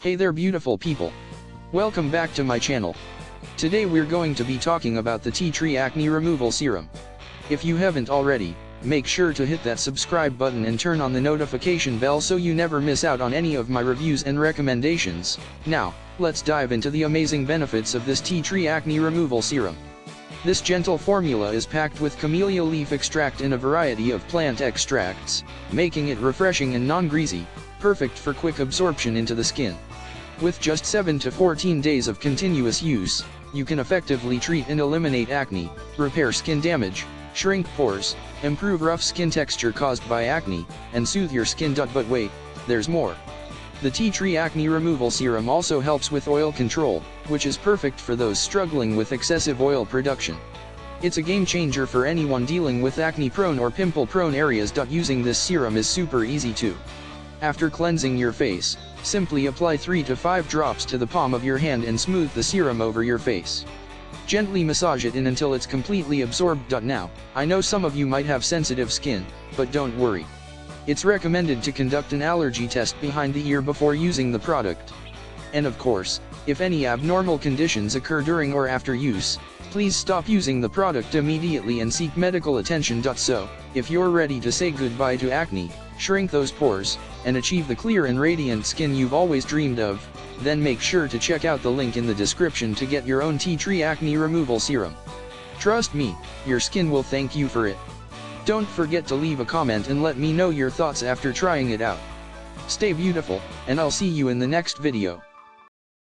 Hey there beautiful people. Welcome back to my channel. Today we're going to be talking about the Tea Tree Acne Removal Serum. If you haven't already, make sure to hit that subscribe button and turn on the notification bell so you never miss out on any of my reviews and recommendations. Now, let's dive into the amazing benefits of this Tea Tree Acne Removal Serum. This gentle formula is packed with camellia leaf extract in a variety of plant extracts, making it refreshing and non-greasy, perfect for quick absorption into the skin. With just 7 to 14 days of continuous use, you can effectively treat and eliminate acne, repair skin damage, shrink pores, improve rough skin texture caused by acne, and soothe your skin. But wait, there's more. The Tea Tree Acne Removal Serum also helps with oil control, which is perfect for those struggling with excessive oil production. It's a game changer for anyone dealing with acne-prone or pimple-prone areas. Using this serum is super easy too. After cleansing your face, simply apply 3 to 5 drops to the palm of your hand and smooth the serum over your face. Gently massage it in until it's completely absorbed. Now, I know some of you might have sensitive skin, but don't worry. It's recommended to conduct an allergy test behind the ear before using the product. And of course, if any abnormal conditions occur during or after use, please stop using the product immediately and seek medical attention. So, if you're ready to say goodbye to acne, shrink those pores, and achieve the clear and radiant skin you've always dreamed of, then make sure to check out the link in the description to get your own Tea Tree Acne Removal Serum. Trust me, your skin will thank you for it. Don't forget to leave a comment and let me know your thoughts after trying it out. Stay beautiful, and I'll see you in the next video.